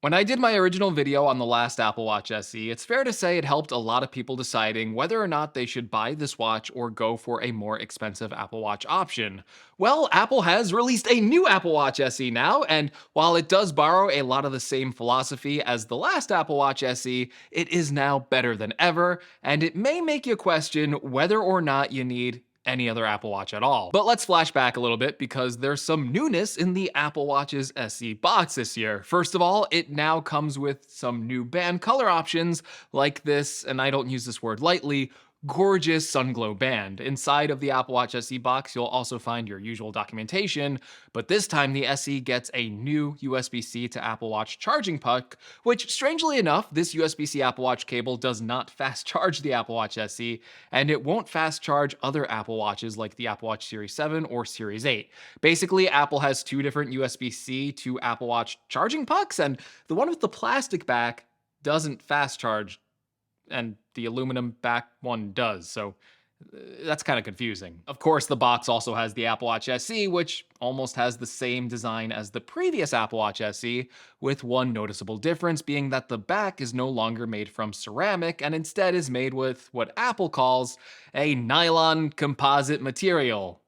When I did my original video on the last Apple Watch SE, it's fair to say it helped a lot of people deciding whether or not they should buy this watch or go for a more expensive Apple Watch option. Well, Apple has released a new Apple Watch SE now, and while it does borrow a lot of the same philosophy as the last Apple Watch SE, it is now better than ever, and it may make you question whether or not you need any other Apple Watch at all. But let's flash back a little bit because there's some newness in the Apple Watch's SE box this year. First of all, it now comes with some new band color options like this, and I don't use this word lightly, gorgeous Sunglow band. Inside of the Apple Watch SE box, you'll also find your usual documentation, but this time the SE gets a new USB-C to Apple Watch charging puck, which strangely enough, this USB-C Apple Watch cable does not fast charge the Apple Watch SE, and it won't fast charge other Apple Watches like the Apple Watch Series 7 or Series 8. Basically, Apple has two different USB-C to Apple Watch charging pucks, and the one with the plastic back doesn't fast charge and the aluminum back one does. So that's kind of confusing. Of course, the box also has the Apple Watch SE, which almost has the same design as the previous Apple Watch SE, with one noticeable difference being that the back is no longer made from ceramic and instead is made with what Apple calls a nylon composite material,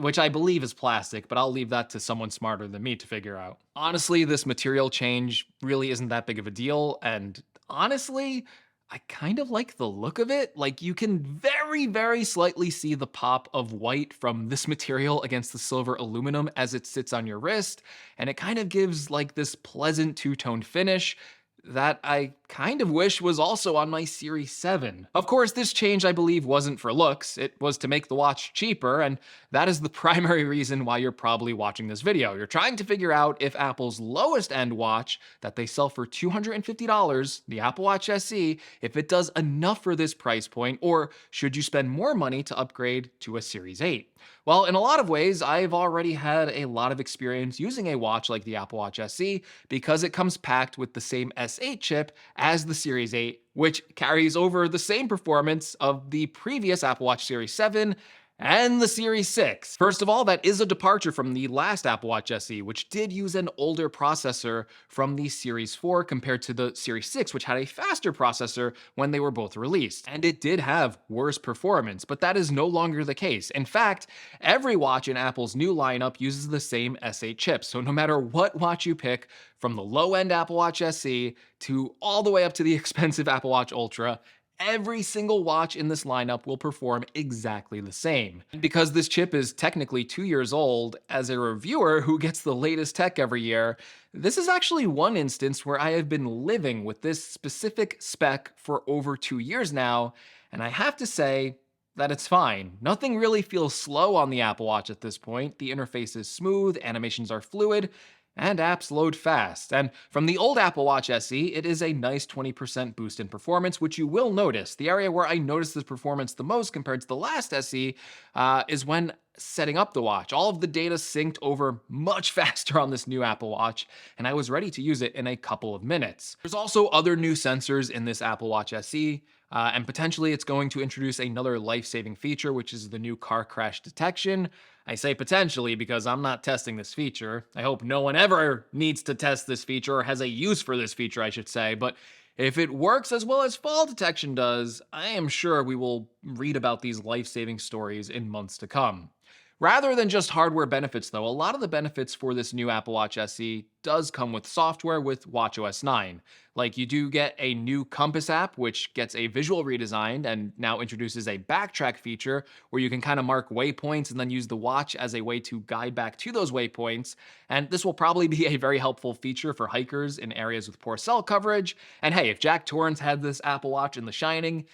which I believe is plastic, but I'll leave that to someone smarter than me to figure out. Honestly, this material change really isn't that big of a deal, and honestly, I kind of like the look of it. Like, you can very, very slightly see the pop of white from this material against the silver aluminum as it sits on your wrist, and it kind of gives like this pleasant two-tone finish that I kind of wish was also on my Series 7. Of course, this change I believe wasn't for looks, it was to make the watch cheaper, and that is the primary reason why you're probably watching this video. You're trying to figure out if Apple's lowest end watch that they sell for $250, the Apple Watch SE, if it does enough for this price point, or should you spend more money to upgrade to a Series 8? Well, in a lot of ways, I've already had a lot of experience using a watch like the Apple Watch SE because it comes packed with the same S8 chip as the Series 8, which carries over the same performance of the previous Apple Watch Series 7 and the Series 6. First of all, that is a departure from the last Apple Watch SE, which did use an older processor from the Series 4 compared to the Series 6, which had a faster processor when they were both released. And it did have worse performance, but that is no longer the case. In fact, every watch in Apple's new lineup uses the same S8 chip, so no matter what watch you pick, from the low-end Apple Watch SE to all the way up to the expensive Apple Watch Ultra, every single watch in this lineup will perform exactly the same. And because this chip is technically 2 years old, as a reviewer who gets the latest tech every year, this is actually one instance where I have been living with this specific spec for over 2 years now, and I have to say that it's fine. Nothing really feels slow on the Apple Watch at this point. The interface is smooth, animations are fluid, and apps load fast. And from the old Apple Watch SE, it is a nice 20% boost in performance, which you will notice. The area where I noticed this performance the most compared to the last SE is when setting up the watch. All of the data synced over much faster on this new Apple Watch, and I was ready to use it in a couple of minutes. There's also other new sensors in this Apple Watch SE, and potentially it's going to introduce another life-saving feature, which is the new car crash detection. I say potentially because I'm not testing this feature. I hope no one ever needs to test this feature or has a use for this feature, I should say. But if it works as well as fall detection does, I am sure we will read about these life-saving stories in months to come. Rather than just hardware benefits though, a lot of the benefits for this new Apple Watch SE does come with software with watchOS 9. Like, you do get a new Compass app, which gets a visual redesign and now introduces a backtrack feature where you can kind of mark waypoints and then use the watch as a way to guide back to those waypoints. And this will probably be a very helpful feature for hikers in areas with poor cell coverage. And hey, if Jack Torrance had this Apple Watch in The Shining,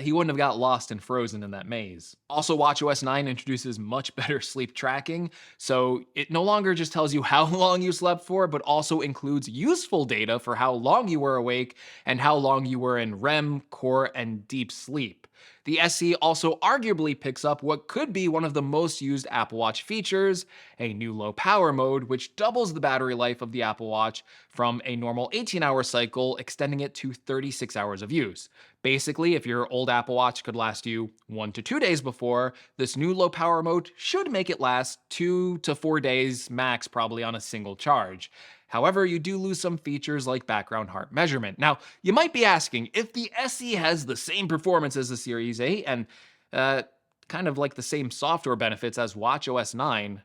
he wouldn't have got lost and frozen in that maze. Also, watchOS 9 introduces much better sleep tracking, so it no longer just tells you how long you slept for, but also includes useful data for how long you were awake and how long you were in REM, core, and deep sleep. The SE also arguably picks up what could be one of the most used Apple Watch features, a new low power mode, which doubles the battery life of the Apple Watch from a normal 18-hour cycle, extending it to 36 hours of use. Basically, if your old Apple Watch could last you 1 to 2 days before, this new low power mode should make it last 2 to 4 days max, probably on a single charge. However, you do lose some features like background heart measurement. Now, you might be asking, if the SE has the same performance as the Series 8 and uh, kind of like the same software benefits as watchOS 9,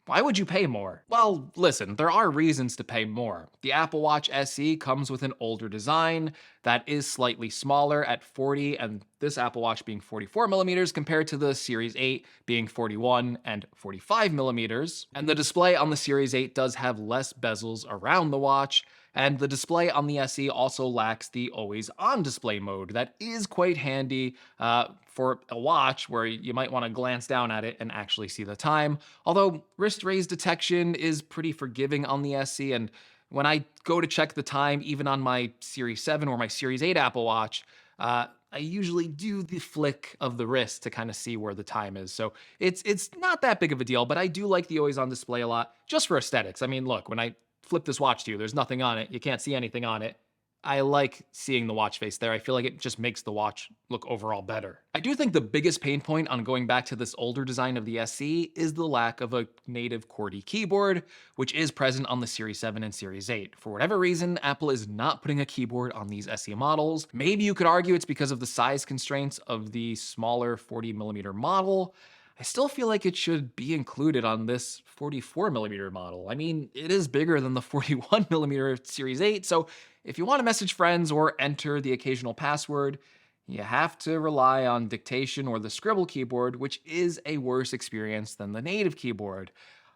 why would you pay more? Well, listen, there are reasons to pay more. The Apple Watch SE comes with an older design that is slightly smaller at 40, and this Apple Watch being 44 millimeters compared to the Series 8 being 41 and 45 millimeters. And the display on the Series 8 does have less bezels around the watch, and the display on the SE also lacks the always-on display mode. That is quite handy for a watch where you might want to glance down at it and actually see the time. Although wrist raise detection is pretty forgiving on the SE, and when I go to check the time, even on my Series 7 or my Series 8 Apple Watch, I usually do the flick of the wrist to kind of see where the time is. So it's not that big of a deal, but I do like the always-on display a lot, just for aesthetics. I mean, look, when I flip this watch to you, there's nothing on it. You can't see anything on it. I like seeing the watch face there. I feel like it just makes the watch look overall better. I do think the biggest pain point on going back to this older design of the SE is the lack of a native QWERTY keyboard, which is present on the Series 7 and Series 8. For whatever reason, Apple is not putting a keyboard on these SE models. Maybe you could argue it's because of the size constraints of the smaller 40mm model. I still feel like it should be included on this 44mm model. I mean, it is bigger than the 41mm Series 8, so if you want to message friends or enter the occasional password, you have to rely on dictation or the scribble keyboard, which is a worse experience than the native keyboard.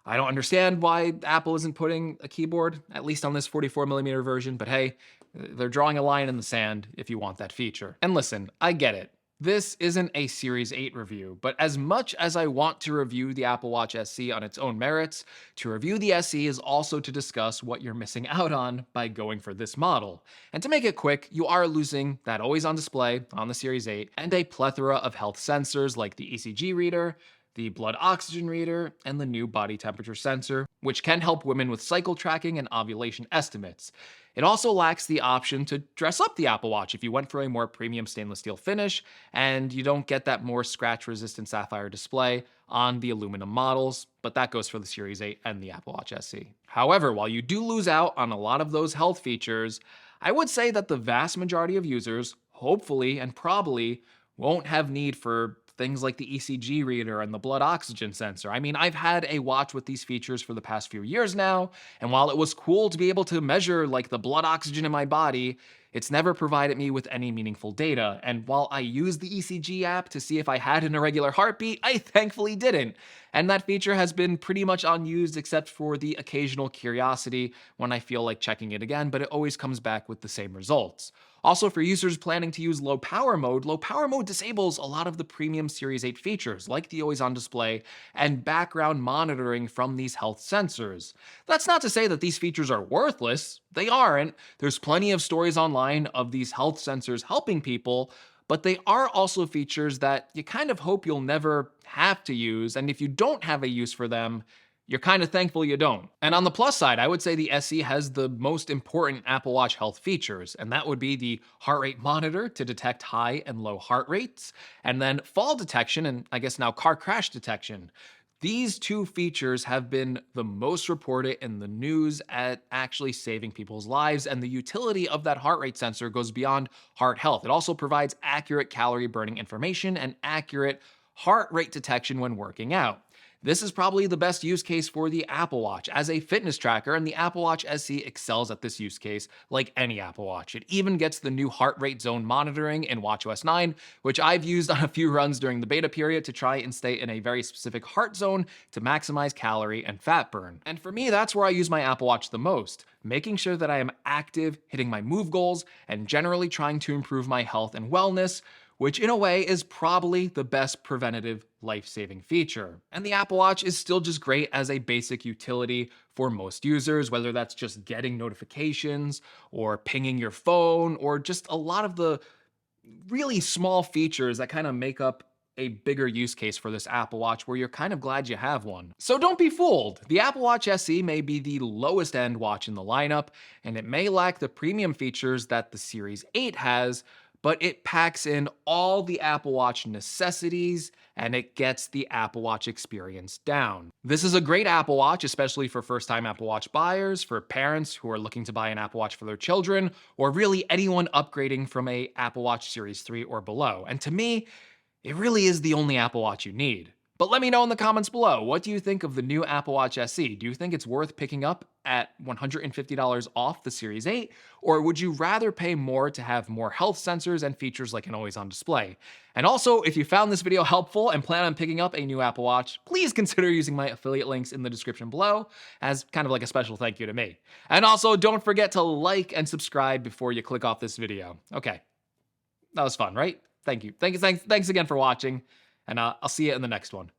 I don't understand why Apple isn't putting a keyboard, at least on this 44mm version, but hey, they're drawing a line in the sand if you want that feature. And listen, I get it. This isn't a Series 8 review, but as much as I want to review the Apple Watch SE on its own merits, to review the SE is also to discuss what you're missing out on by going for this model. And to make it quick, you are losing that always-on display on the Series 8 and a plethora of health sensors like the ECG reader, the blood oxygen reader, and the new body temperature sensor, which can help women with cycle tracking and ovulation estimates. It also lacks the option to dress up the Apple Watch if you went for a more premium stainless steel finish, and you don't get that more scratch-resistant sapphire display on the aluminum models, but that goes for the Series 8 and the Apple Watch SE. However, while you do lose out on a lot of those health features, I would say that the vast majority of users, hopefully and probably, won't have need for things like the ECG reader and the blood oxygen sensor. I mean, I've had a watch with these features for the past few years now, and while it was cool to be able to measure like the blood oxygen in my body, it's never provided me with any meaningful data. And while I used the ECG app to see if I had an irregular heartbeat, I thankfully didn't. And that feature has been pretty much unused except for the occasional curiosity when I feel like checking it again, but it always comes back with the same results. Also, for users planning to use low power mode disables a lot of the premium Series 8 features, like the always-on display and background monitoring from these health sensors. That's not to say that these features are worthless. They aren't. There's plenty of stories online of these health sensors helping people, but they are also features that you kind of hope you'll never have to use, and if you don't have a use for them, you're kind of thankful you don't. And on the plus side, I would say the SE has the most important Apple Watch health features, and that would be the heart rate monitor to detect high and low heart rates, and then fall detection and I guess now car crash detection. These two features have been the most reported in the news at actually saving people's lives, and the utility of that heart rate sensor goes beyond heart health. It also provides accurate calorie burning information and accurate heart rate detection when working out. This is probably the best use case for the Apple Watch as a fitness tracker, and the Apple Watch SE excels at this use case like any Apple Watch. It even gets the new heart rate zone monitoring in watchOS 9, which I've used on a few runs during the beta period to try and stay in a very specific heart zone to maximize calorie and fat burn. And for me, that's where I use my Apple Watch the most, making sure that I am active, hitting my move goals, and generally trying to improve my health and wellness, which in a way is probably the best preventative life-saving feature. And the Apple Watch is still just great as a basic utility for most users, whether that's just getting notifications or pinging your phone or just a lot of the really small features that kind of make up a bigger use case for this Apple Watch where you're kind of glad you have one. So don't be fooled. The Apple Watch SE may be the lowest end watch in the lineup, and it may lack the premium features that the Series 8 has, but it packs in all the Apple Watch necessities and it gets the Apple Watch experience down. This is a great Apple Watch, especially for first-time Apple Watch buyers, for parents who are looking to buy an Apple Watch for their children, or really anyone upgrading from a Apple Watch Series 3 or below. And to me, it really is the only Apple Watch you need. But let me know in the comments below, what do you think of the new Apple Watch SE? Do you think it's worth picking up at $150 off the Series 8? Or would you rather pay more to have more health sensors and features like an always-on display? And also, if you found this video helpful and plan on picking up a new Apple Watch, please consider using my affiliate links in the description below as kind of like a special thank you to me. And also, don't forget to like and subscribe before you click off this video. Okay, that was fun, right? Thank you. Thanks again for watching, and I'll see you in the next one.